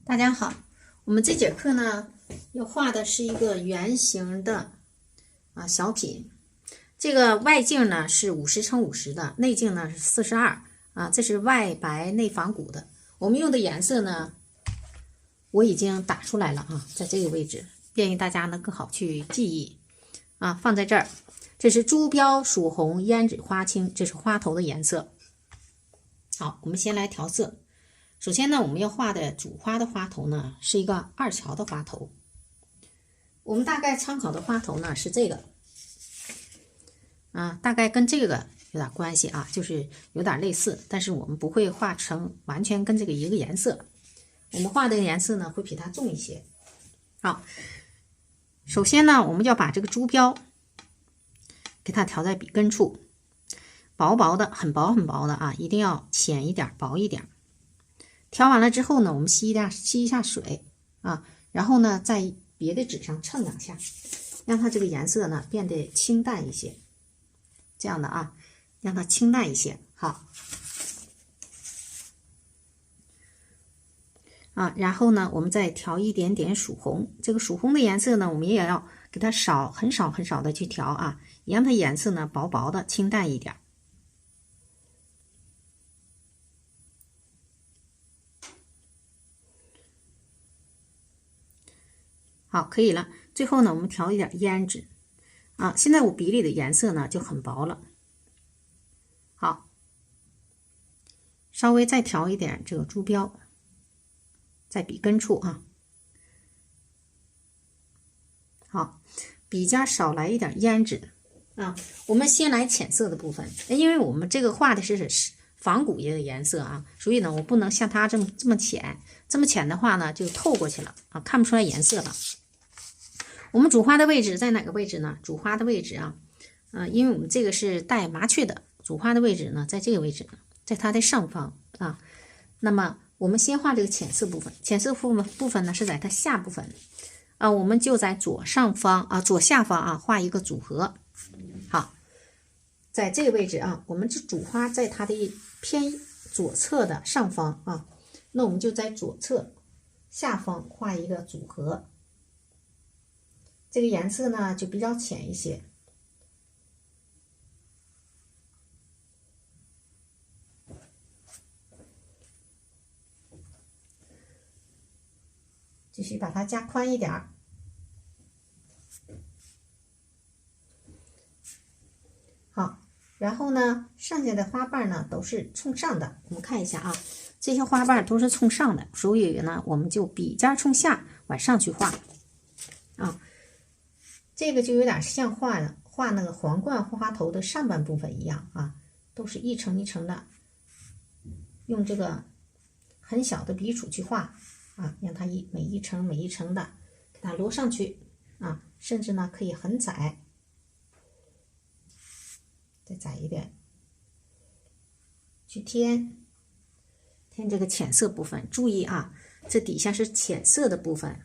大家好，我们这节课呢要画的是一个圆形的小品。这个外径呢是50×50的，内径呢是42这是外白内仿古的。我们用的颜色呢，我已经打出来了在这个位置，便于大家呢更好去记忆放在这儿。这是朱标曙红，胭脂花青，这是花头的颜色。好，我们先来调色。首先呢，我们要画的主花的花头呢是一个2乔的花头。我们大概参考的花头呢是这个大概跟这个有点关系就是有点类似，但是我们不会画成完全跟这个一个颜色，我们画的颜色呢会比它重一些。好，首先呢，我们要把这个朱标给它调在笔根处，薄薄的，很薄很薄的一定要浅一点，薄一点。调完了之后呢，我们吸一下水然后呢，在别的纸上蹭2下，让它这个颜色呢变得清淡一些，这样的让它清淡一些。好然后呢，我们再调一点点曙红。这个曙红的颜色呢，我们也要给它很少很少的去调也让它颜色呢薄薄的清淡一点。好，可以了。最后呢，我们调一点胭脂现在我笔里的颜色呢就很薄了。好，稍微再调一点这个朱标，在笔根处好，笔尖少来一点胭脂我们先来浅色的部分，因为我们这个画的是仿古的颜色所以呢，我不能像它这么浅，这么浅的话呢就透过去了看不出来颜色了。我们主花的位置在哪个位置呢？主花的位置因为我们这个是带麻雀的，主花的位置呢在这个位置，在它的上方那么我们先画这个浅色部分，浅色部分呢是在它下部分我们就在左上方左下方画一个组合。好，在这个位置我们这主花在它的偏左侧的上方那我们就在左侧下方画一个组合。这个颜色呢就比较浅一些。继续把它加宽一点。好，然后呢，剩下的花瓣呢都是冲上的。我们看一下这些花瓣都是冲上的，所以呢，我们就笔尖冲下往上去画这个就有点像画那个皇冠花头的上半部分一样都是一层一层的，用这个很小的笔触去画让它每一层每一层的给它摞上去甚至呢可以很窄，再窄一点，去添这个浅色部分。注意这底下是浅色的部分。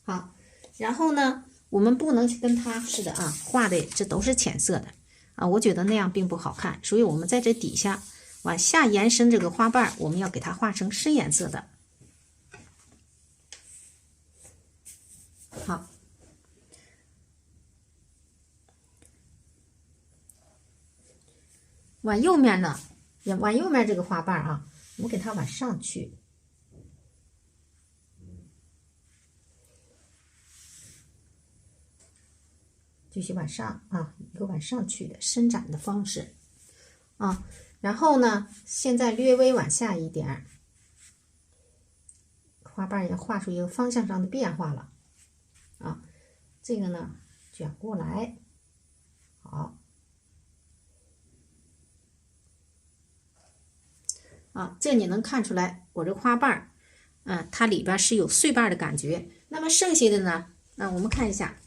好，然后呢，我们不能跟它似的画的这都是浅色的我觉得那样并不好看，所以我们在这底下往下延伸这个花瓣，我们要给它画成深颜色的。好，往右面这个花瓣我们给它往上去，继续往上一个往上去的伸展的方式然后呢，现在略微往下一点，花瓣也画出一个方向上的变化了这个呢卷过来。好这你能看出来我这花瓣它里边是有碎瓣的感觉。那么剩下的呢我们看一下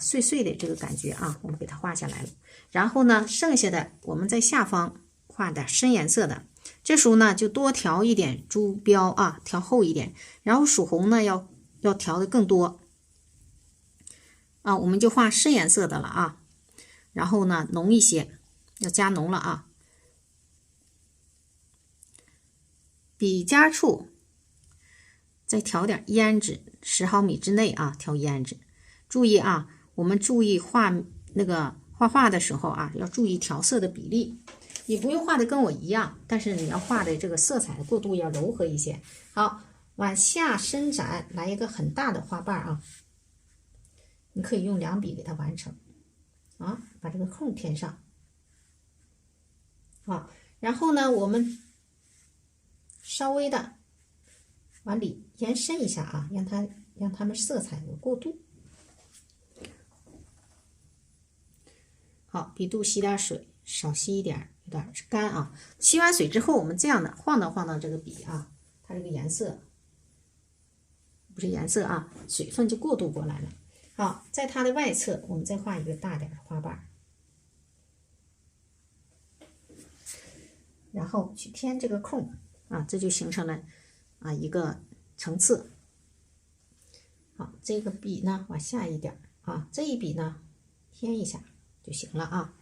碎碎的这个感觉我们给它画下来了。然后呢，剩下的我们在下方画点深颜色的，这时候呢就多调一点朱标调厚一点，然后曙红呢要调的更多我们就画深颜色的了然后呢浓一些，要加浓了笔尖处再调点胭脂，10毫米之内啊，调胭脂。注意啊，我们注意画画的时候啊，要注意调色的比例。你不用画的跟我一样，但是你要画的这个色彩的过渡要柔和一些。好，往下伸展，来一个很大的花瓣啊。你可以用2笔给它完成啊，把这个空填上。好，然后呢，我们稍微的往里延伸一下啊，让它们色彩有过渡。好，笔肚吸点水，少吸一点，有点干啊。吸完水之后，我们这样的晃荡这个笔啊，它这个颜色不是颜色啊，水分就过渡过来了。好，在它的外侧，我们再画一个大点的花瓣，然后去填这个空啊，这就形成了啊一个层次。好，这个笔呢往下一点啊，这一笔呢填一下就行了啊，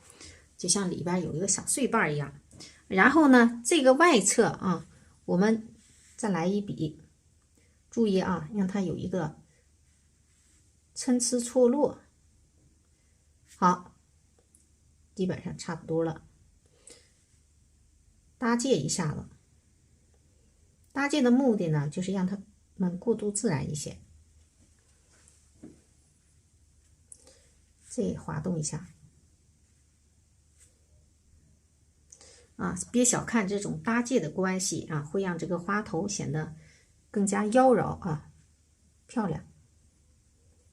就像里边有一个小碎瓣一样。然后呢，这个外侧啊，我们再来一笔，注意啊，让它有一个参差错落。好，基本上差不多了。搭界一下子，搭界的目的呢，就是让它们过渡自然一些。这滑动一下啊，别小看这种搭界的关系啊，会让这个花头显得更加妖娆啊，漂亮。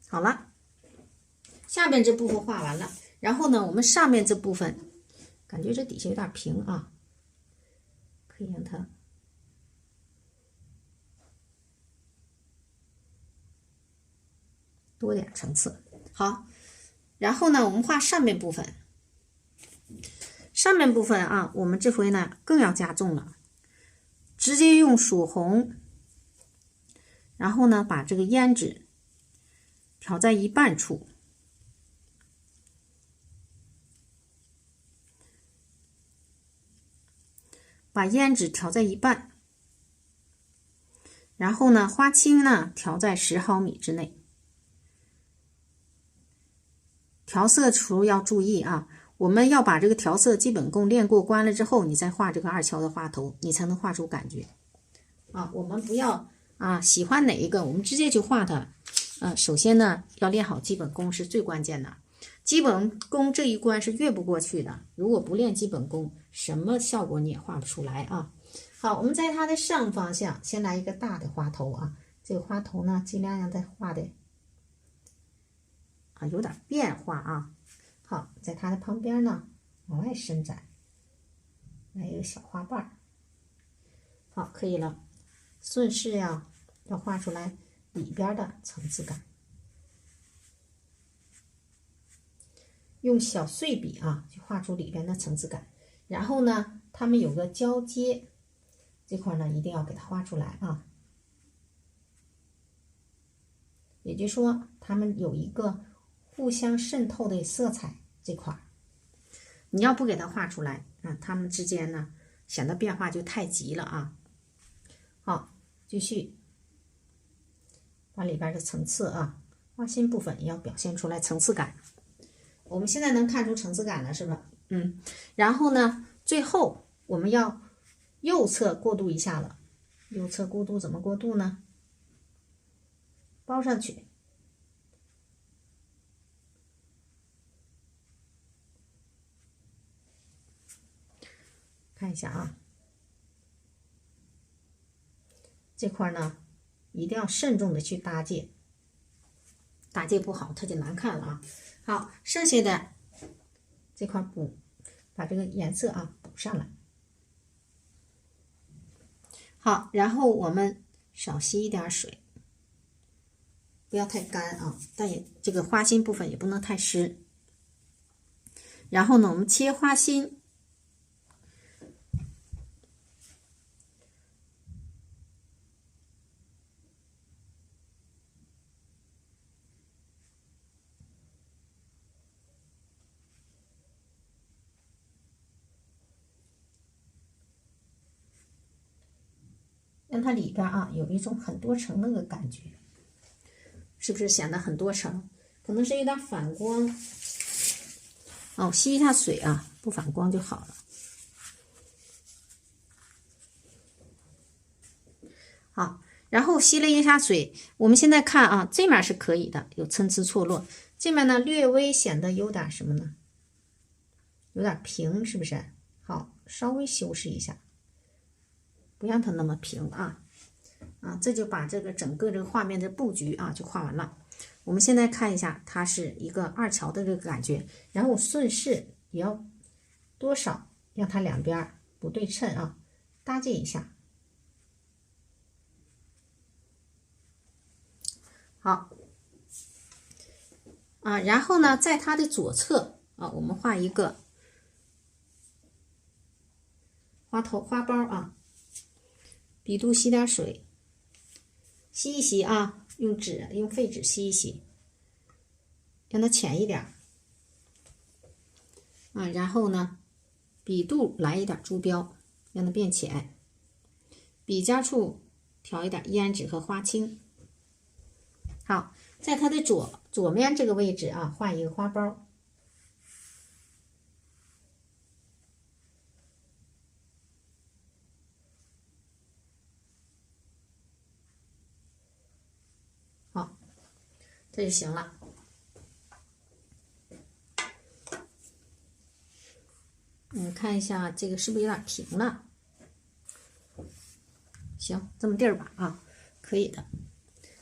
好了，下面这部分画完了，然后呢，我们上面这部分感觉这底下有点平啊，可以让它多点层次。好，然后呢，我们画上面部分。上面部分啊，我们这回呢更要加重了，直接用曙红，然后呢把这个胭脂调在一半处，把胭脂调在一半，然后呢花青呢调在10毫米之内。调色时候要注意啊，我们要把这个调色基本功练过关了之后，你再画这个2乔的花头，你才能画出感觉啊。我们不要啊，喜欢哪一个我们直接就画它。首先呢要练好基本功是最关键的，基本功这一关是越不过去的。如果不练基本功，什么效果你也画不出来啊。好，我们在它的上方向先来一个大的花头啊，这个花头呢尽量让它画的有点变化啊。好，在它的旁边呢往外伸展，来一个小花瓣。好，可以了。顺势呀，要画出来里边的层次感，用小碎笔啊，去画出里边的层次感。然后呢，它们有个交接，这块呢一定要给它画出来啊。也就是说，它们有一个互相渗透的色彩这块，你要不给它画出来啊，它们之间呢显得变化就太急了啊。好，继续把里边的层次啊，花心部分也要表现出来层次感。我们现在能看出层次感了，是吧？然后呢，最后我们要右侧过渡一下了。右侧过渡怎么过渡呢？包上去，看一下啊，这块呢一定要慎重的去搭界，搭界不好它就难看了啊。好，剩下的这块把这个颜色啊补上来。好，然后我们少吸一点水，不要太干啊，但也这个花心部分也不能太湿。然后呢，我们切花心，让它里边啊有一种很多层那个感觉，是不是显得很多层？可能是有点反光。哦，我吸一下水啊，不反光就好了。好，然后吸了一下水，我们现在看啊，这面是可以的，有参差错落。这面呢略微显得有点什么呢？有点平，是不是？好，稍微修饰一下，不让它那么平啊。这就把这个整个这个画面的布局啊就画完了。我们现在看一下，它是一个二乔的这个感觉，然后顺势也要多少让它两边不对称啊，搭建一下。好然后呢，在它的左侧我们画一个花苞啊，笔肚吸点水，吸一吸啊，用废纸吸一吸，让它浅一点然后呢，笔肚来一点珠标，让它变浅，笔尖处调一点胭脂和花青。好，在它的左面这个位置啊，画一个花苞。好，这就行了。看一下这个是不是有点平了？行，这么地儿吧啊，可以的。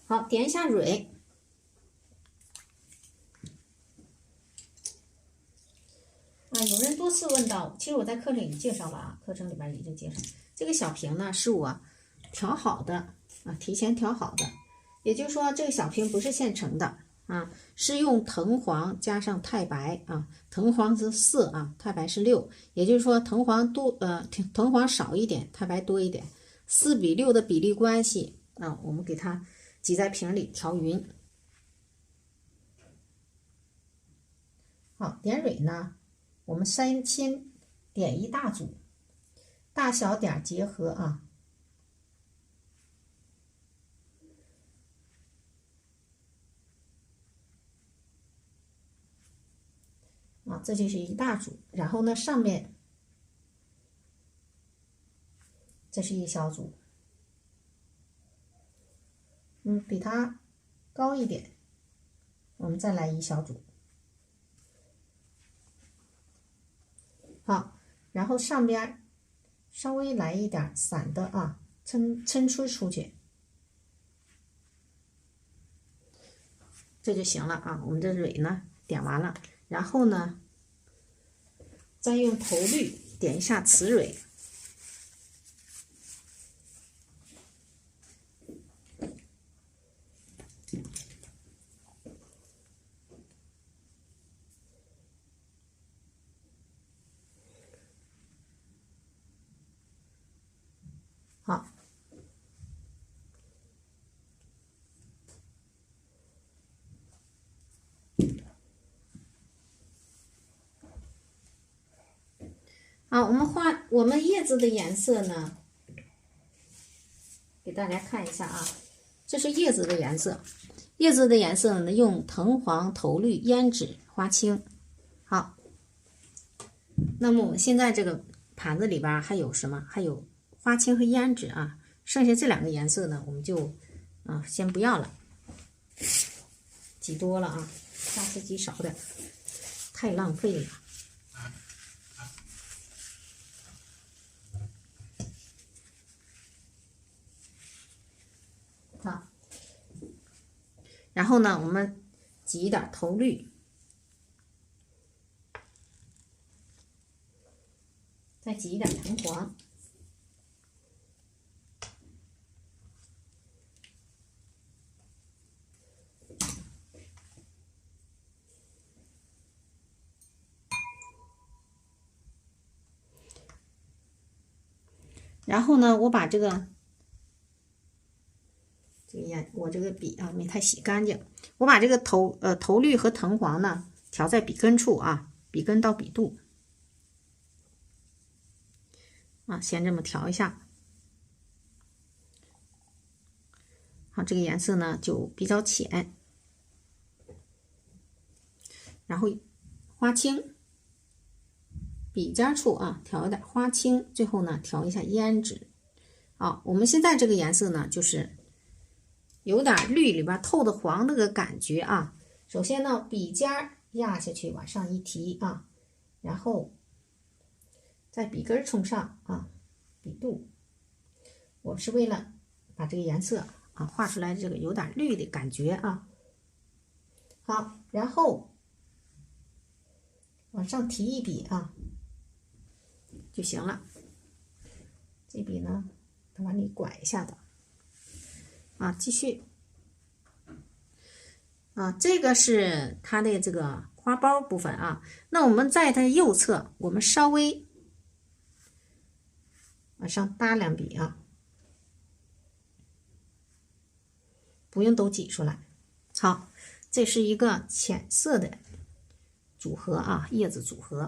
好，点一下蕊。有人多次问到，其实我在课程里介绍了啊，课程里边已经介绍，这个小瓶呢是我调好的提前调好的，也就是说这个小瓶不是现成的是用藤黄加上太白藤黄是4太白是6，也就是说藤黄藤黄少一点，太白多一点，4:6的比例关系我们给它挤在瓶里调匀。好，点蕊呢，我们先点一大组，大小点结合这就是一大组，然后呢上面这是一小组，比它高一点，我们再来一小组。好，然后上边稍微来一点散的抻出去，这就行了我们这蕊呢点完了，然后呢再用头绿点一下雌蕊。好，我们叶子的颜色呢，给大家看一下这是叶子的颜色。叶子的颜色呢，用藤黄、头绿、胭脂、花青。好，那么我们现在这个盘子里边还有什么？还有花青和胭脂剩下这2个颜色呢，我们就先不要了，挤多了下次挤少点，太浪费了。然后呢，我们挤一点头绿，再挤一点藤黄，然后呢，我把我这个笔没太洗干净，我把这个头绿和藤黄呢调在笔根处笔根到笔肚先这么调一下，好，这个颜色呢就比较浅，然后花青，笔尖处啊调一点花青，最后呢调一下胭脂。好，我们现在这个颜色呢就是有点绿里边透的黄那个感觉啊。首先呢，笔尖压下去往上一提啊，然后在笔根冲上啊，笔肚。我是为了把这个颜色啊画出来，这个有点绿的感觉啊。好，然后往上提一笔啊就行了。这笔呢，往里拐一下子啊，继续啊，这个是它的这个花苞部分啊。那我们在它右侧，我们稍微往上搭两笔啊。不用都挤出来。好，这是一个浅色的组合啊，叶子组合，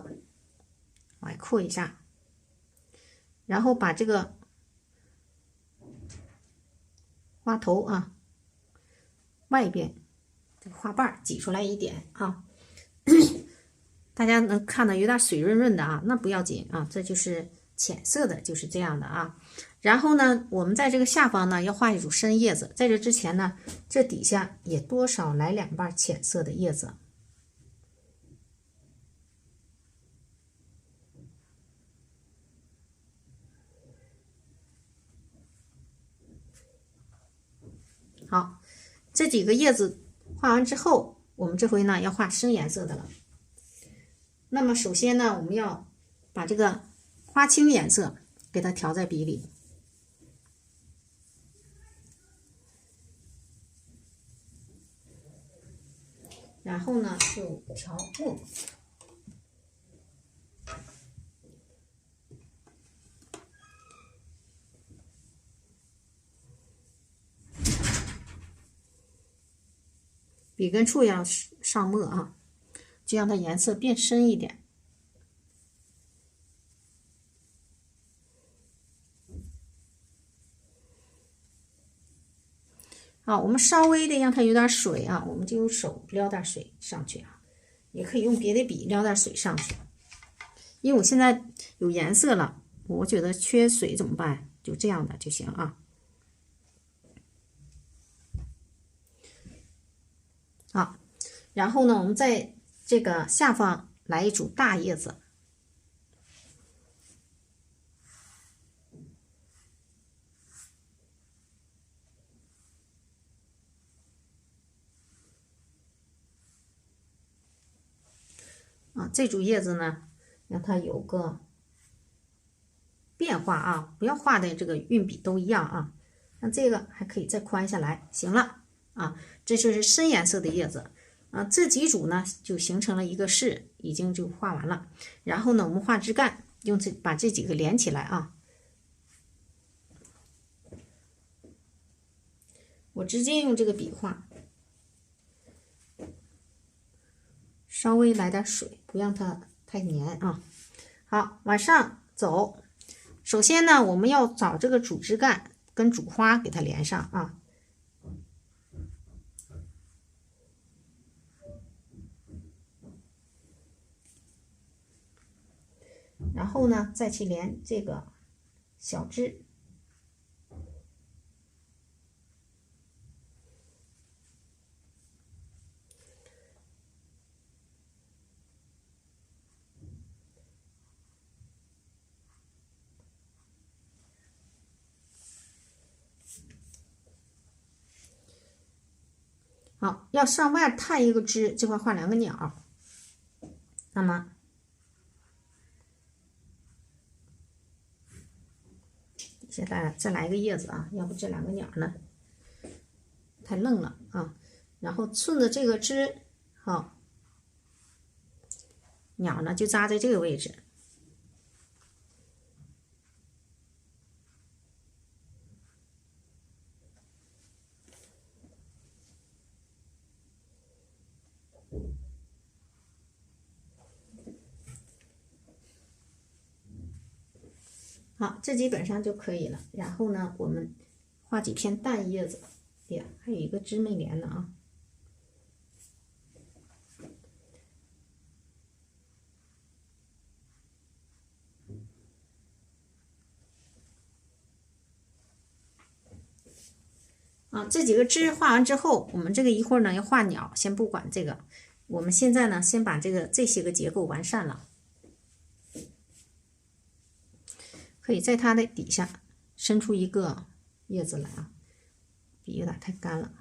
往外扩一下，然后把这个花头啊外边这个花瓣挤出来一点啊，大家能看到有点水润润的啊，那不要紧啊，这就是浅色的，就是这样的啊。然后呢，我们在这个下方呢要画一组深叶子，在这之前呢，这底下也多少来2瓣浅色的叶子。好，这几个叶子画完之后，我们这回呢要画深颜色的了。那么首先呢，我们要把这个花青颜色给它调在笔里。然后呢，就调墨，笔根处要上墨啊，就让它颜色变深一点。好，我们稍微的让它有点水啊，我们就用手撩点水上去啊，也可以用别的笔撩点水上去。因为我现在有颜色了，我觉得缺水怎么办？就这样的就行啊。好，然后呢，我们在这个下方来一组大叶子。啊，这组叶子呢，让它有个变化啊，不要画的这个运笔都一样啊。那这个还可以再宽下来，行了啊。这就是深颜色的叶子啊。这几组呢就形成了一个式，已经就画完了。然后呢，我们画枝干，用把这几个连起来啊。我直接用这个笔画。稍微来点水，不让它太黏啊。好，往上走。首先呢，我们要找这个主枝干跟主花给它连上啊。然后呢，再去连这个小枝。好，要上外探一个枝，这块画2个鸟。那么现在再来一个叶子啊，要不这2个鸟呢太愣了啊。然后顺着这个枝，好，鸟呢就扎在这个位置。好，这基本上就可以了。然后呢，我们画几片淡叶子，哎呀，还有一个枝没连呢啊。这几个枝画完之后，我们这个一会儿呢要画鸟，先不管这个。我们现在呢，先把这些个结构完善了，可以在它的底下伸出一个叶子来啊，笔有点太干了。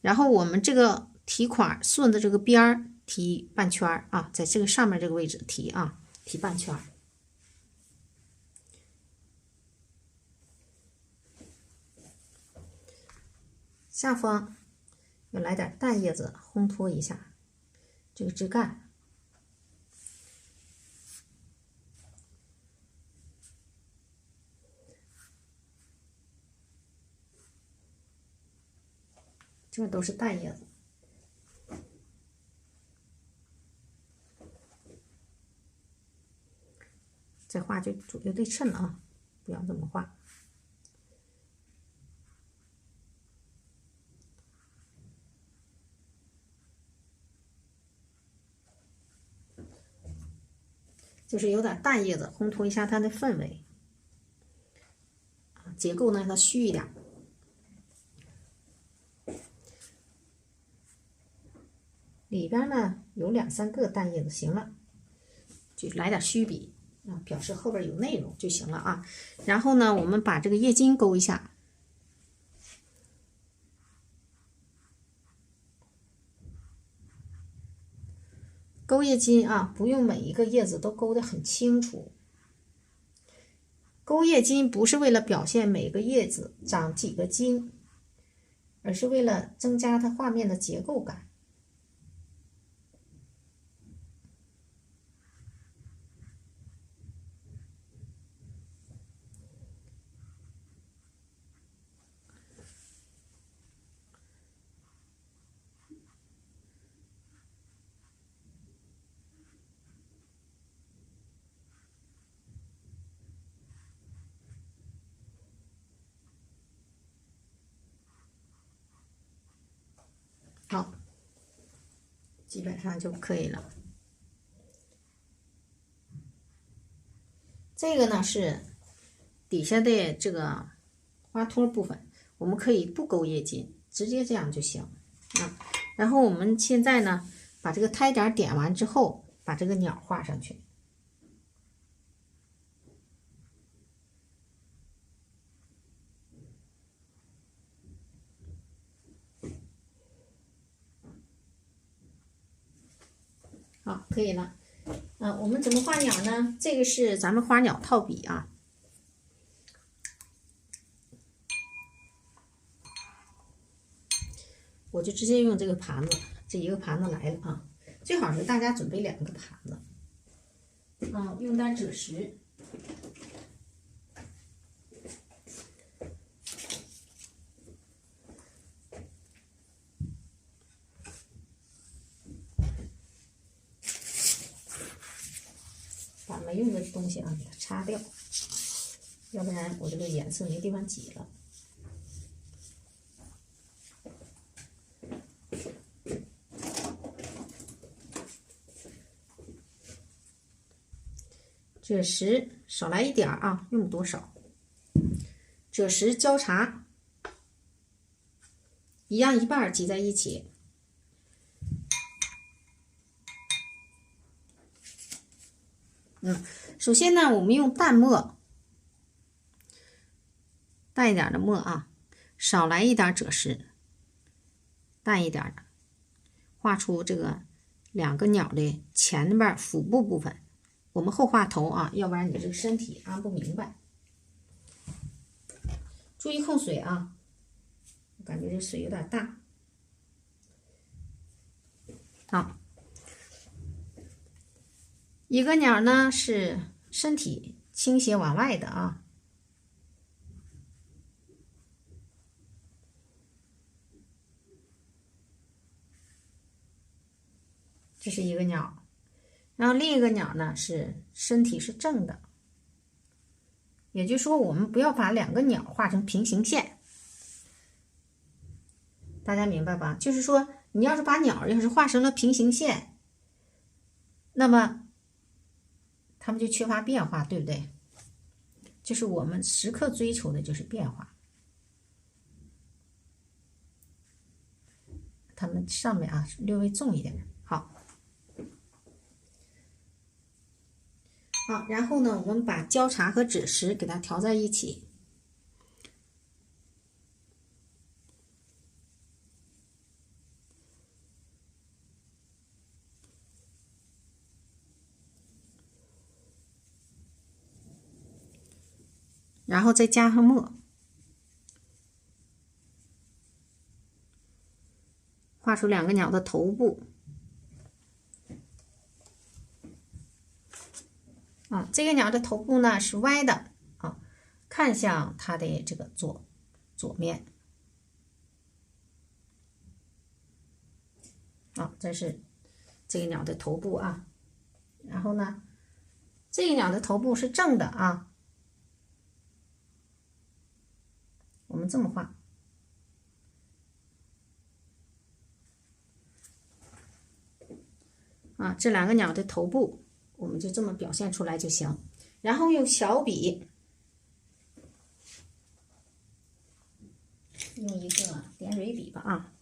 然后我们这个提款顺着这个边儿提半圈啊，在这个上面这个位置提啊，提半圈。下方要来点淡叶子烘托一下这个枝干，这都是淡叶子。这画就左右对称了啊，不要这么画。就是有点淡叶子，烘托一下它的氛围。结构呢，它虚一点。里边呢有2、3个淡叶子，行了，就来点虚笔啊，表示后边有内容就行了啊。然后呢，我们把这个叶筋勾一下。勾叶筋啊，不用每一个叶子都勾得很清楚。勾叶筋不是为了表现每个叶子长几个筋，而是为了增加它画面的结构感。好，基本上就可以了。这个呢是底下的这个花托部分，我们可以不勾叶筋，直接这样就行啊。然后我们现在呢，把这个胎点点完之后，把这个鸟画上去。好，可以了。我们怎么画鸟呢？这个是咱们花鸟套笔啊。我就直接用这个盘子，这一个盘子来了啊。最好是大家准备2个盘子。用点赭石。把没用的东西啊给它擦掉，要不然我这个颜色没地方挤了。赭石少来一点啊，用不多少。赭石交叉，一样一半挤在一起。首先呢，我们用淡墨，淡一点的墨啊，少来一点赭石，淡一点的，画出这个2个鸟的前边腹部部分。我们后画头啊，要不然你这个身体安不明白。注意控水啊，我感觉这水有点大。好，一个鸟呢是身体倾斜往外的啊，这是一个鸟。然后另一个鸟呢是身体是正的，也就是说，我们不要把两个鸟画成平行线，大家明白吧？就是说，你要是把鸟要是画成了平行线，那么它们就缺乏变化，对不对？就是我们时刻追求的就是变化。它们上面啊略微重一点，好。好，然后呢，我们把交叉和指实给它调在一起。然后再加上墨，画出两个鸟的头部。啊，这个鸟的头部呢是歪的啊，看向它的这个左面。啊，这是这个鸟的头部啊。然后呢，这个鸟的头部是正的啊。我们这么画。啊，这两个鸟的头部，我们就这么表现出来就行。然后用小笔，用一个点蕊笔吧啊。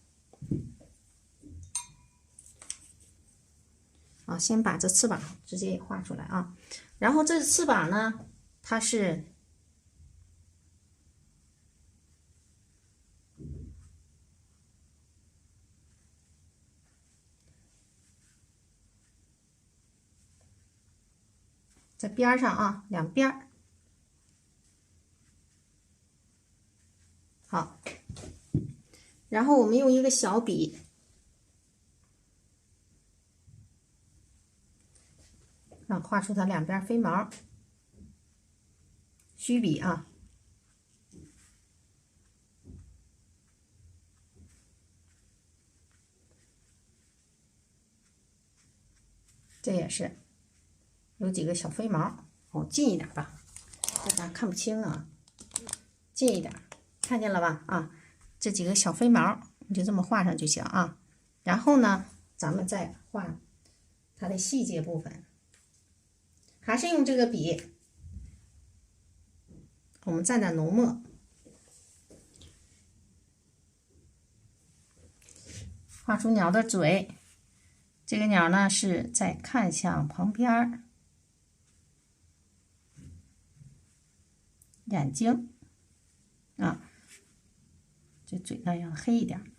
啊，先把这翅膀直接画出来啊。然后这翅膀呢，它是在边上啊，两边。好，然后我们用一个小笔，画出它两边飞毛，虚笔啊。这也是有几个小飞毛，哦，近一点吧，大家看不清啊，近一点，看见了吧？啊，这几个小飞毛，你就这么画上就行啊。然后呢，咱们再画它的细节部分，还是用这个笔，我们蘸点浓墨，画出鸟的嘴。这个鸟呢是在看向旁边，眼睛啊，这嘴呢要黑一点。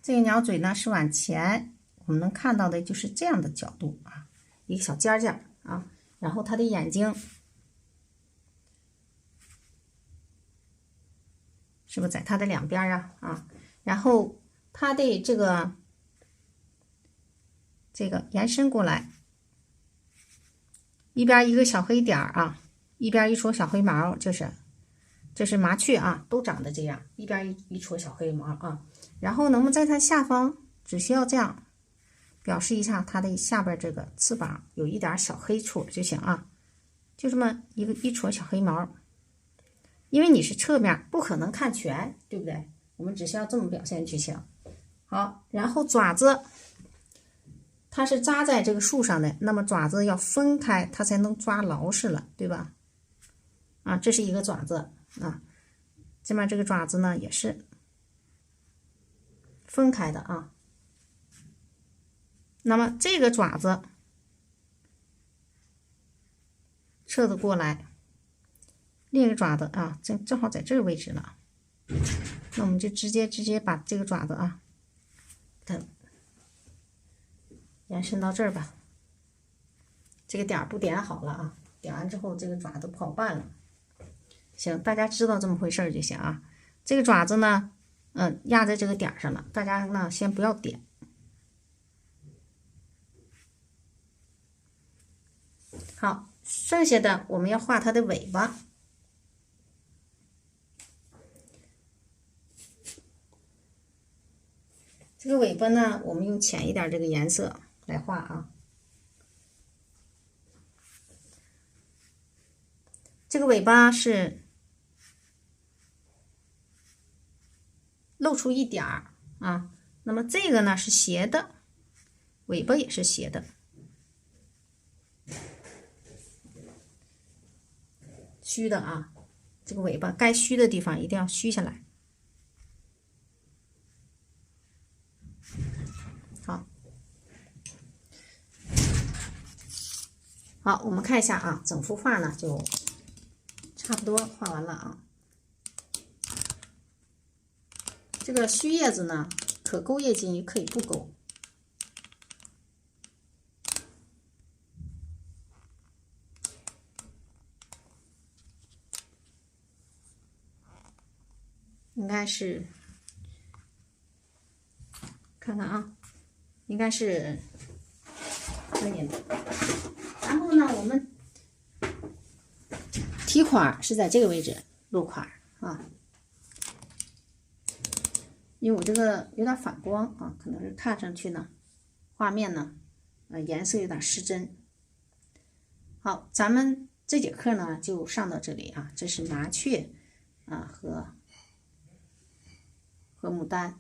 这个鸟嘴呢是往前，我们能看到的就是这样的角度啊，一个小尖尖啊，然后它的眼睛是不是在它的两边啊？啊，然后它的这个延伸过来，一边一个小黑点啊，一边一撮小黑毛，这是麻雀啊，都长得这样，一边一撮小黑毛啊。然后能不能在它下方，只需要这样表示一下它的下边这个翅膀有一点小黑处就行啊，就这么一撮小黑毛。因为你是侧面，不可能看全，对不对？我们只需要这么表现就行。好，然后爪子，它是扎在这个树上的，那么爪子要分开，它才能抓牢实了，对吧？啊，这是一个爪子啊，这边这个爪子呢也是分开的啊。那么这个爪子侧着过来，另一个爪子啊，正好在这个位置了。那我们就直接把这个爪子啊，它延伸到这儿吧。这个点不点好了啊，点完之后这个爪子不好办了。行，大家知道这么回事就行啊。这个爪子呢，压在这个点上了，大家呢先不要点。好，剩下的我们要画它的尾巴。这个尾巴呢，我们用浅一点这个颜色来画啊。这个尾巴是露出一点儿啊，那么这个呢是斜的，尾巴也是斜的，虚的啊，这个尾巴该虚的地方一定要虚下来。好，我们看一下啊，整幅画呢就差不多画完了啊。这个虚叶子呢，可勾叶筋，也可以不勾。应该是，看看啊，应该是可以的。然后呢，我们提款是在这个位置落款啊，因为我这个有点反光啊，可能是看上去呢，画面呢，颜色有点失真。好，咱们这节课呢就上到这里啊，这是麻雀啊和牡丹。